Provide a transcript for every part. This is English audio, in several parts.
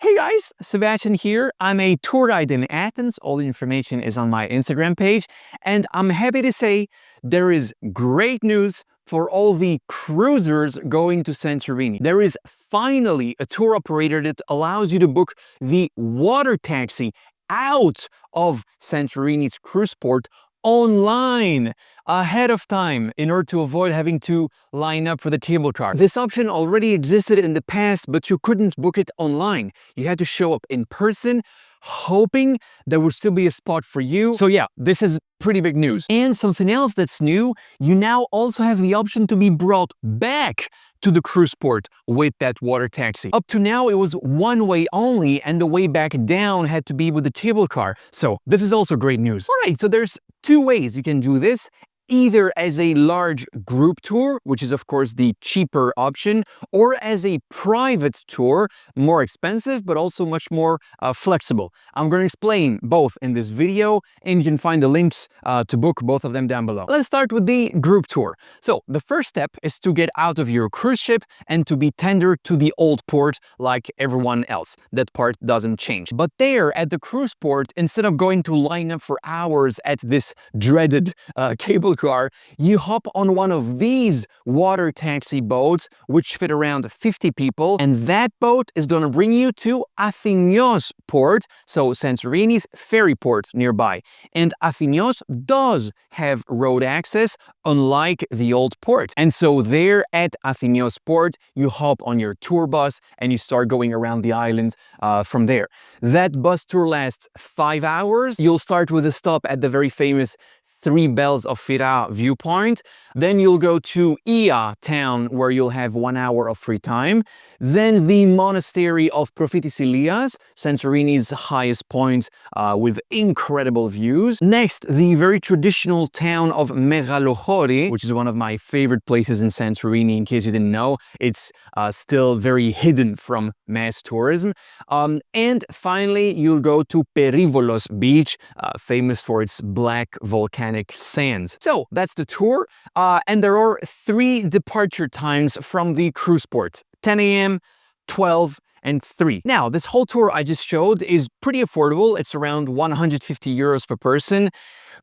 Hey guys, Sebastian here. I'm a tour guide in Athens. All the information is on my Instagram page. And I'm happy to say there is great news for all the cruisers going to Santorini. There is finally a tour operator that allows you to book the water taxi out of Santorini's cruise port online ahead of time in order to avoid having to line up for the cable car. This option already existed in the past, but you couldn't book it online. You had to show up in person, hoping there would still be a spot for you. So yeah, this is pretty big news. And something else that's new, you now also have the option to be brought back to the cruise port with that water taxi. Up to now, it was one way only, and the way back down had to be with the cable car. So this is also great news. All right, so there's two ways you can do this. Either as a large group tour, which is of course the cheaper option, or as a private tour, more expensive, but also much more flexible. I'm going to explain both in this video, and you can find the links to book both of them down below. Let's start with the group tour. So the first step is to get out of your cruise ship and to be tendered to the old port like everyone else. That part doesn't change. But there at the cruise port, instead of going to line up for hours at this dreaded cable car, you hop on one of these water taxi boats which fit around 50 people, and that boat is going to bring you to Athinios port, so Santorini's ferry port nearby. And Athinios does have road access, unlike the old port. And so there at Athinios port, you hop on your tour bus and you start going around the island from there. That bus tour lasts 5 hours. You'll start with a stop at the very famous Three Bells of Fira viewpoint. Then you'll go to Ia town, where you'll have 1 hour of free time. Then the monastery of Prophetis Elias, Santorini's highest point with incredible views. Next, the very traditional town of Megalochori, which is one of my favorite places in Santorini, in case you didn't know. It's still very hidden from mass tourism. And finally, you'll go to Perivolos beach, famous for its black volcanic sands. So that's the tour, and there are 3 departure times from the cruise port: 10 a.m., 12, and 3. Now, this whole tour I just showed is pretty affordable. It's around 150 euros per person,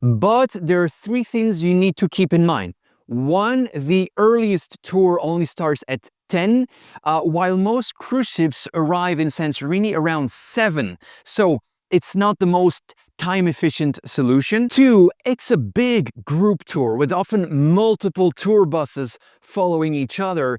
but there are 3 things you need to keep in mind. 1, the earliest tour only starts at 10, while most cruise ships arrive in Santorini around 7. So it's not the most time-efficient solution. 2, it's a big group tour with often multiple tour buses following each other.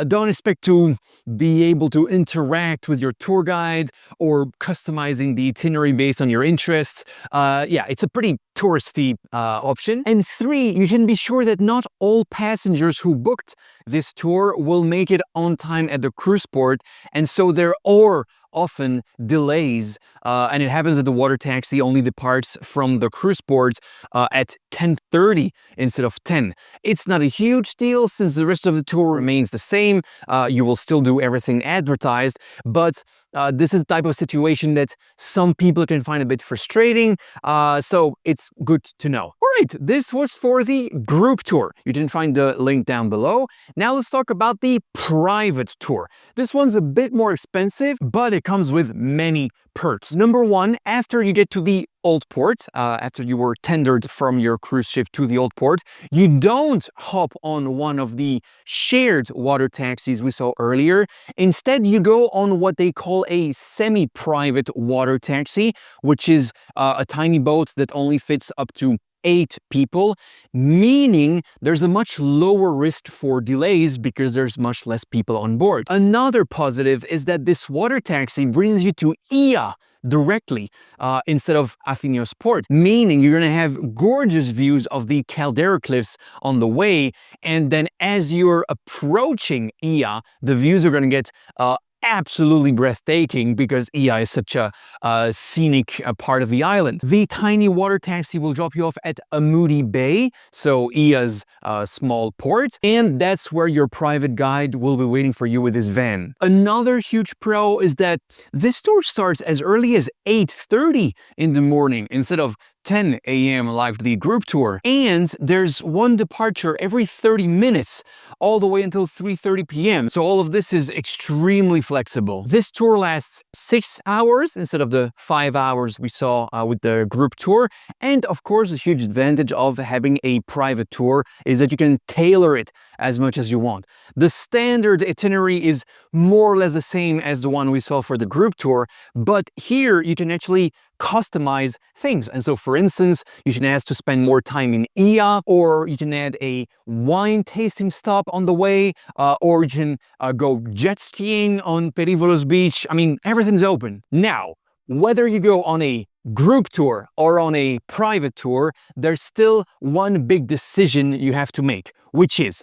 Don't expect to be able to interact with your tour guide or customizing the itinerary based on your interests. Yeah, it's a pretty touristy option. And 3, you can be sure that not all passengers who booked this tour will make it on time at the cruise port, and so there are often delays, and it happens that the water taxi only departs from the cruise port at 10:30 instead of 10. It's not a huge deal since the rest of the tour remains the same. You will still do everything advertised, but this is the type of situation that some people can find a bit frustrating, so it's good to know. All right, this was for the group tour. You can find the link down below. Now let's talk about the private tour. This one's a bit more expensive, but it comes with many perks. Number 1, after you get to the old port, after you were tendered from your cruise ship to the old port, you don't hop on one of the shared water taxis we saw earlier. Instead, you go on what they call a semi-private water taxi, which is a tiny boat that only fits up to 8 people, meaning there's a much lower risk for delays because there's much less people on board. Another positive is that this water taxi brings you to Ia directly instead of Athinios port, meaning you're going to have gorgeous views of the Caldera cliffs on the way, and then as you're approaching Ia, the views are going to get absolutely breathtaking because Ia is such a scenic part of the island. The tiny water taxi will drop you off at Amudi Bay, so Ia's small port, and that's where your private guide will be waiting for you with his van. Another huge pro is that this tour starts as early as 8:30 in the morning instead of 10 a.m. live the group tour. And there's one departure every 30 minutes all the way until 3:30 p.m. So all of this is extremely flexible. This tour lasts 6 hours instead of the 5 hours we saw with the group tour. And of course, a huge advantage of having a private tour is that you can tailor it as much as you want. The standard itinerary is more or less the same as the one we saw for the group tour, but here you can actually customize things. And so, for instance, you can ask to spend more time in Ia, or you can add a wine tasting stop on the way, or you can go jet skiing on Perivolos Beach. I mean, everything's open. Now, whether you go on a group tour or on a private tour, there's still one big decision you have to make, which is,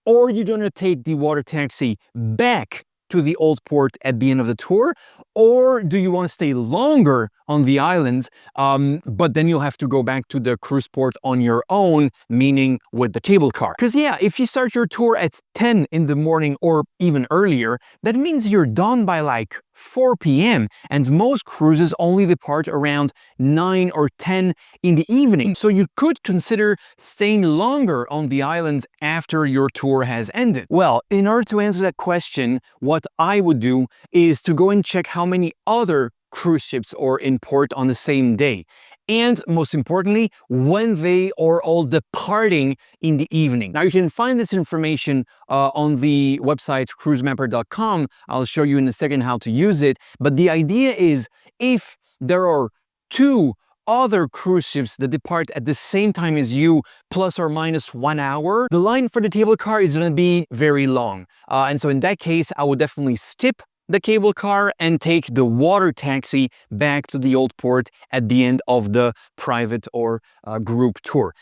or you're going to take the water taxi back to the old port at the end of the tour, or do you want to stay longer on the islands, but then you'll have to go back to the cruise port on your own, meaning with the cable car. Because yeah, if you start your tour at 10 in the morning or even earlier, that means you're done by like 4 p.m. and most cruises only depart around 9 or 10 in the evening. So you could consider staying longer on the islands after your tour has ended. Well, in order to answer that question, what I would do is to go and check how many other cruise ships are in port on the same day. And most importantly, when they are all departing in the evening. Now you can find this information on the website cruisemapper.com. I'll show you in a second how to use it. But the idea is, if there are 2 other cruise ships that depart at the same time as you, plus or minus 1 hour, the line for the cable car is going to be very long. And so in that case, I would definitely skip the cable car and take the water taxi back to the old port at the end of the private or group tour.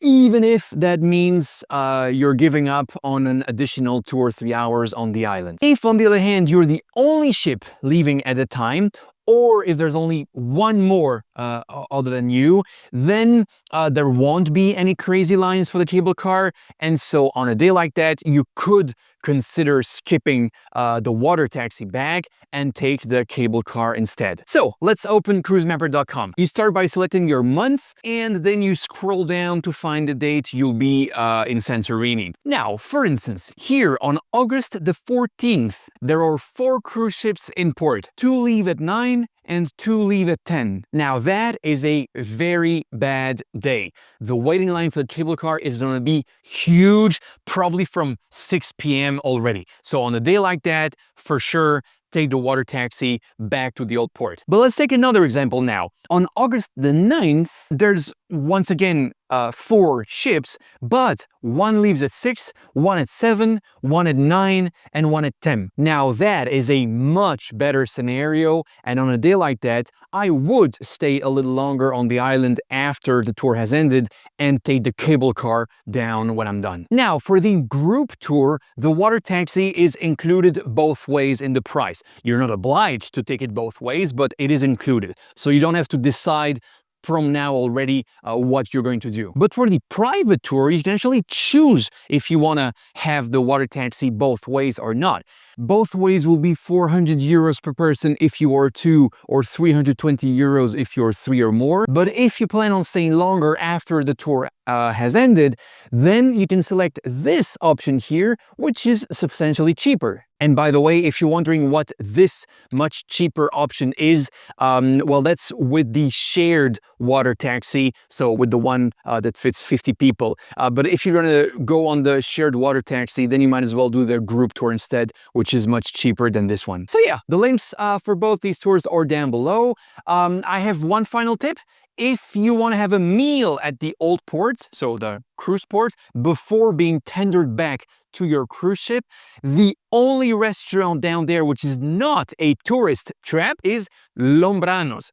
Even if that means you're giving up on an additional 2 or 3 hours on the island. If, on the other hand, you're the only ship leaving at the time, or if there's only one more other than you, then there won't be any crazy lines for the cable car. And so on a day like that, you could consider skipping the water taxi back and take the cable car instead. So let's open cruisemapper.com. You start by selecting your month, and then you scroll down to find the date you'll be in Santorini. Now, for instance, here on August the 14th, there are 4 cruise ships in port. 2 leave at 9 and 2 leave at 10. Now that is a very bad day. The waiting line for the cable car is going to be huge, probably from 6 p.m. already. So on a day like that, for sure, take the water taxi back to the old port. But let's take another example now. On August the 9th, there's once again 4 ships, but 1 leaves at 6, 1 at 7, 1 at 9, and 1 at 10. Now that is a much better scenario, and on a day like that, I would stay a little longer on the island after the tour has ended and take the cable car down when I'm done. Now, for the group tour, the water taxi is included both ways in the price. You're not obliged to take it both ways, but it is included. So you don't have to decide from now already what you're going to do. But for the private tour, you can actually choose if you want to have the water taxi both ways or not. Both ways will be 400 euros per person if you are 2, or 320 euros if you're 3 or more. But if you plan on staying longer after the tour has ended, then you can select this option here, which is substantially cheaper. And by the way, if you're wondering what this much cheaper option is, well, that's with the shared water taxi, so with the one that fits 50 people. But if you're going to go on the shared water taxi, then you might as well do the group tour instead, which is much cheaper than this one. So yeah, the links for both these tours are down below. I have one final tip. If you want to have a meal at the old ports, so the cruise port, before being tendered back to your cruise ship, the only restaurant down there which is not a tourist trap is Lombranos.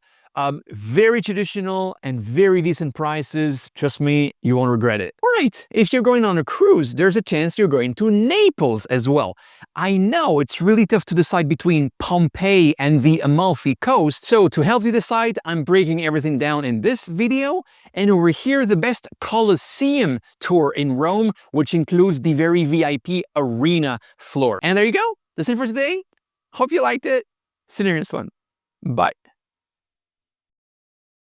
Very traditional and very decent prices. Trust me, you won't regret it. All right, if you're going on a cruise, there's a chance you're going to Naples as well. I know it's really tough to decide between Pompeii and the Amalfi Coast, so to help you decide, I'm breaking everything down in this video. And over here, the best Colosseum tour in Rome, which includes the very VIP arena floor. And there you go. That's it for today. Hope you liked it. See you in the next one. Bye.